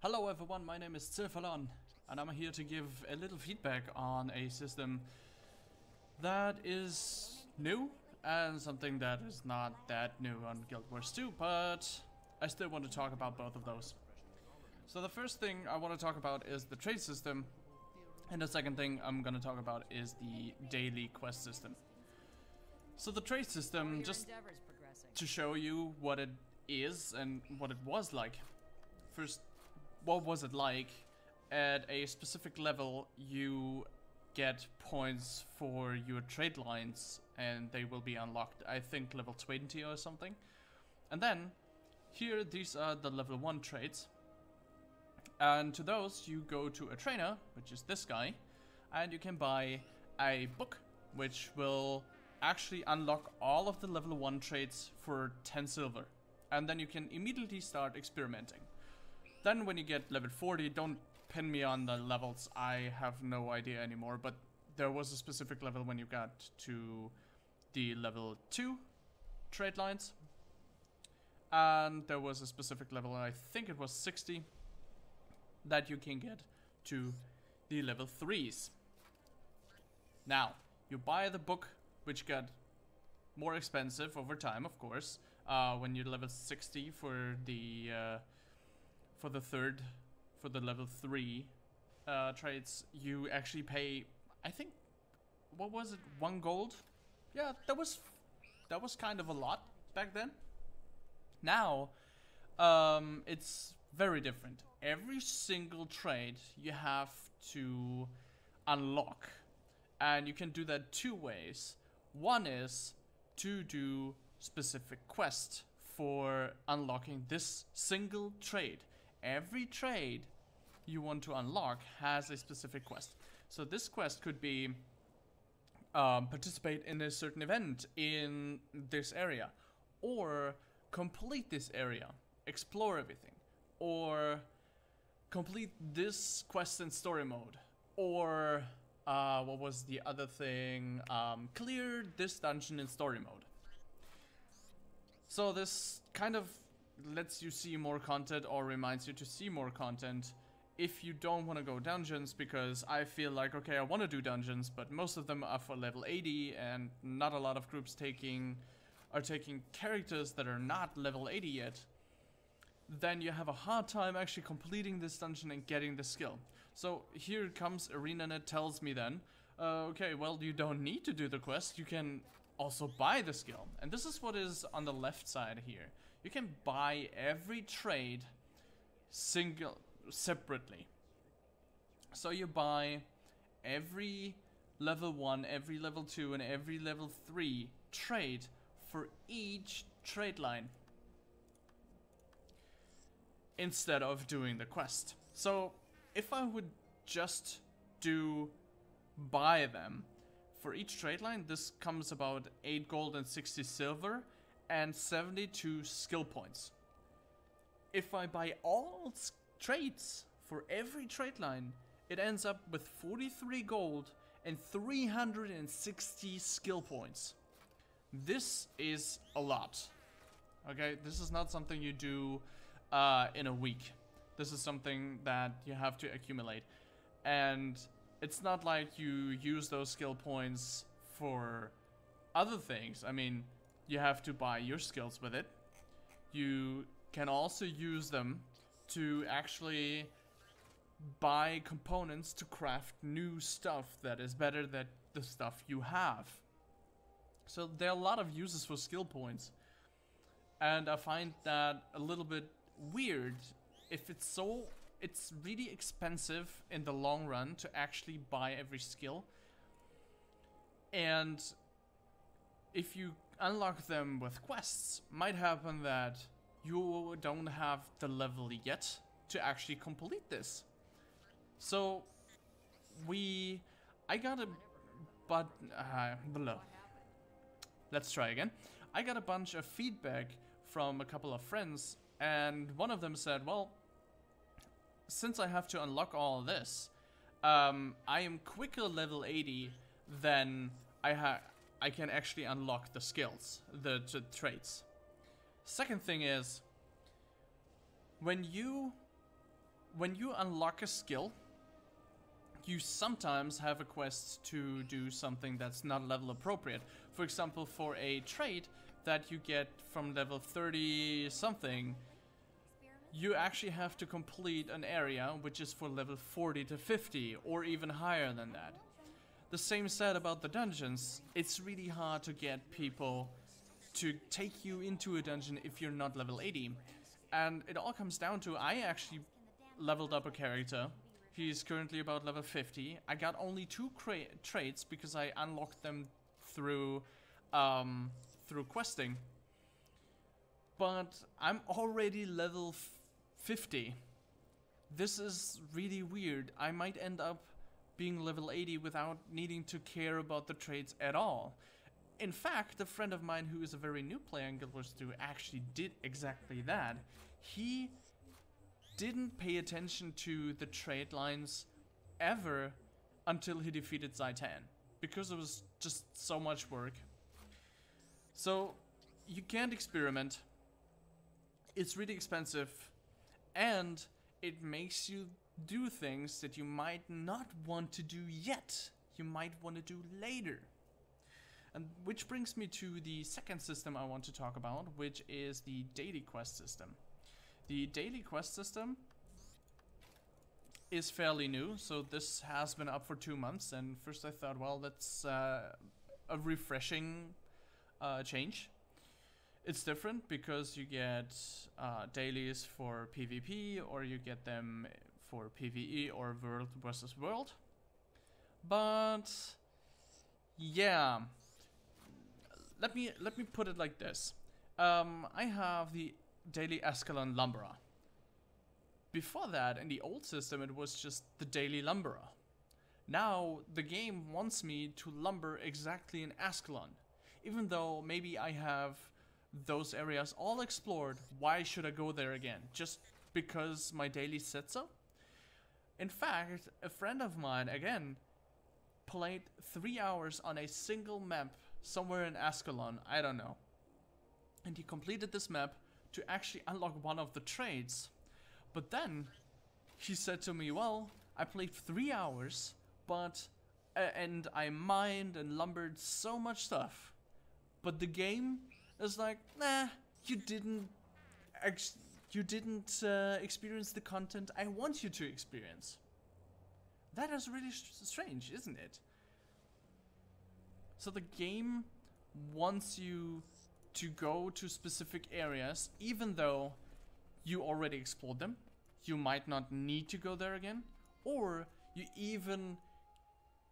Hello everyone, my name is Zilfalon, and I'm here to give a little feedback on a system that is new and something that is not that new on Guild Wars 2, but I still want to talk about both of those. So the first thing I want to talk about is the trade system, and the second thing I'm going to talk about is the daily quest system. So the trade system, just to show you what it is and what it was like. First, what was it like? At a specific level, you get points for your trade lines, and they will be unlocked, I think level 20 or something. And then, here, these are the level 1 trades. And to those, you go to a trainer, which is this guy, and you can buy a book, which will actually unlock all of the level 1 trades for 10 silver. And then you can immediately start experimenting. Then when you get level 40, don't pin me on the levels, I have no idea anymore, but there was a specific level when you got to the level 2 trade lines. And there was a specific level, I think it was 60, that you can get to the level 3s. Now, you buy the book, which got more expensive over time, of course, when you're level 60 for the level 3 trades, you actually pay, I think, what was it, 1 gold? Yeah, that was kind of a lot back then. Now, it's very different. Every single trade you have to unlock, and you can do that 2 ways. One is to do specific quest for unlocking this single trade. Every trade you want to unlock has a specific quest. So this quest could be participate in a certain event in this area, or complete this area, explore everything, or complete this quest in story mode, or what was the other thing? Clear this dungeon in story mode. So this kind of lets you see more content, or reminds you to see more content if you don't want to go dungeons, because I feel like, okay, I want to do dungeons, but most of them are for level 80, and not a lot of groups are taking characters that are not level 80 yet. Then you have a hard time actually completing this dungeon and getting the skill. So here comes ArenaNet tells me then, okay, well, you don't need to do the quest, you can also buy the skill. And this is what is on the left side here. You can buy every trade separately. So you buy every level 1, every level 2, and every level 3 trade for each trade line, instead of doing the quest. So if I would just buy them for each trade line, this comes about 8 gold and 60 silver and 72 skill points. If I buy all trades for every trade line, it ends up with 43 gold and 360 skill points. This is a lot. Okay, this is not something you do in a week. This is something that you have to accumulate, and it's not like you use those skill points for other things. I mean, you have to buy your skills with it. You can also use them to actually buy components to craft new stuff that is better than the stuff you have. So there are a lot of uses for skill points, and I find that a little bit weird if it's really expensive in the long run to actually buy every skill, and if you unlock them with quests, might happen that you don't have the level yet to actually complete this. So I got let's try again. I got a bunch of feedback from a couple of friends, and one of them said, well, since I have to unlock all of this, I am quicker level 80 than I can actually unlock the skills, the traits. Second thing is, when you when you unlock a skill, you sometimes have a quest to do something that's not level appropriate. For example, for a trait that you get from level 30 something, you actually have to complete an area which is for level 40 to 50 or even higher than that. The same said about the dungeons. It's really hard to get people to take you into a dungeon if you're not level 80. And it all comes down to, I actually leveled up a character. He's currently about level 50. I got only 2 traits because I unlocked them through questing. But I'm already level 50. This is really weird. I might end up being level 80 without needing to care about the traits at all. In fact, a friend of mine who is a very new player in Guild Wars 2 actually did exactly that. He didn't pay attention to the trait lines ever until he defeated Zaitan, because it was just so much work. So you can't experiment. It's really expensive, and it makes you do things that you might not want to do yet. You might want to do later. And which brings me to the second system I want to talk about, which is the daily quest system. The daily quest system is fairly new, so this has been up for 2 months, and first I thought, well, that's a refreshing change. It's different because you get dailies for PvP, or you get them for PvE or world versus world. But yeah, let me put it like this. I have the daily Ascalon Lumberer. Before that, in the old system, it was just the daily Lumberer. Now the game wants me to lumber exactly in Ascalon, even though maybe I have those areas all explored. Why should I go there again? Just because my daily said so? In fact, a friend of mine, again, played 3 hours on a single map somewhere in Ascalon, I don't know. And he completed this map to actually unlock one of the traits. But then he said to me, well, I played 3 hours, but and I mined and lumbered so much stuff. But the game is like, nah, you didn't experience the content I want you to experience. That is really strange, isn't it? So the game wants you to go to specific areas, even though you already explored them. You might not need to go there again, or you even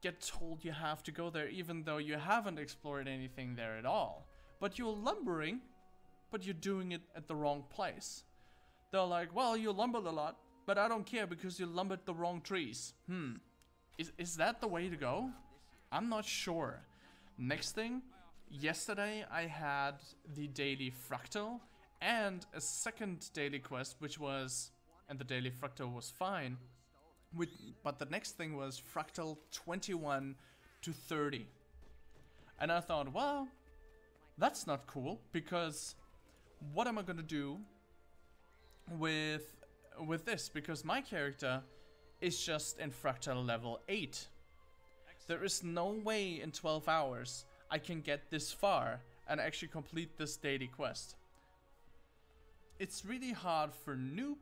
get told you have to go there even though you haven't explored anything there at all. But you're lumbering, but you're doing it at the wrong place. They're like, well, you lumbered a lot, but I don't care because you lumbered the wrong trees. Is that the way to go? I'm not sure. Next thing, yesterday I had the daily Fractal and a second daily quest, which was, and the daily Fractal was fine, but the next thing was Fractal 21 to 30. And I thought, well, that's not cool, because what am I gonna do with this? Because my character is just in Fractal level 8. There is no way in 12 hours I can get this far and actually complete this daily quest. It's really hard for new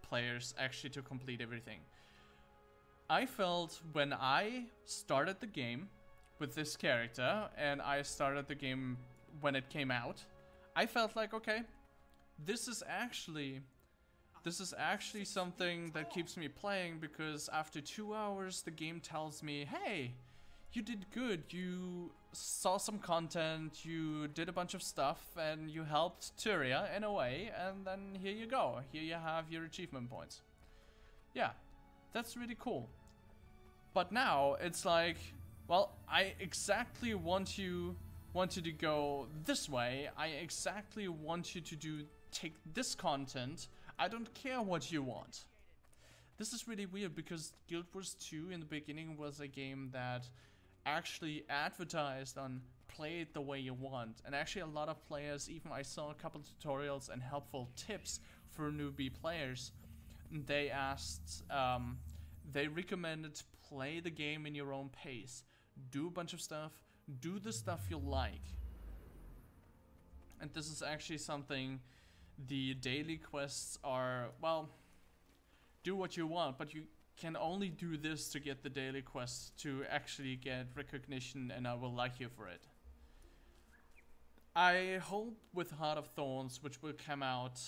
players actually to complete everything. I felt when I started the game with this character, and I started the game when it came out, I felt like, okay, this is actually something that keeps me playing, because after 2 hours the game tells me, hey, you did good, you saw some content, you did a bunch of stuff, and you helped Tyria in a way, and then here you go, here you have your achievement points. Yeah, that's really cool. But now it's like, well, I exactly want you to go this way, I exactly want you to take this content, I don't care what you want. This is really weird, because Guild Wars 2 in the beginning was a game that actually advertised on play it the way you want, and actually a lot of players, even I saw a couple tutorials and helpful tips for newbie players, They asked, they recommended play the game in your own pace. Do a bunch of stuff, do the stuff you like. And this is actually something the daily quests are, well, do what you want, but you can only do this to get the daily quests to actually get recognition, and I will like you for it. I hope with Heart of Thorns, which will come out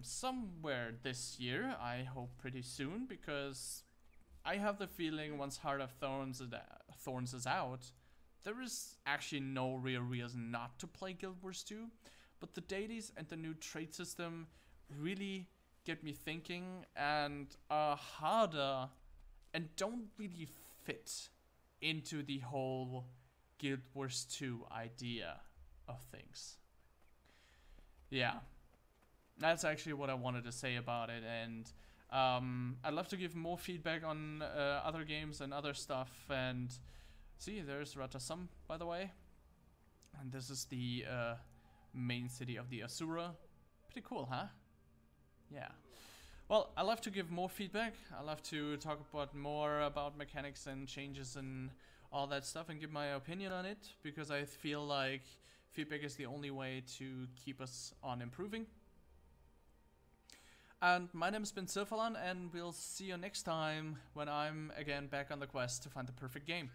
somewhere this year, I hope pretty soon, because I have the feeling once Heart of Thorns is out, there is actually no real reason not to play Guild Wars 2, but the dailies and the new trade system really get me thinking, and are harder and don't really fit into the whole Guild Wars 2 idea of things. Yeah, that's actually what I wanted to say about it, and I'd love to give more feedback on other games and other stuff. And see, there's Ratasum, by the way, and this is the main city of the Asura. Pretty cool, huh? Yeah. Well, I love to give more feedback. I love to talk about more about mechanics and changes and all that stuff and give my opinion on it, because I feel like feedback is the only way to keep us on improving. And my name has been Silphalon, and we'll see you next time when I'm again back on the quest to find the perfect game.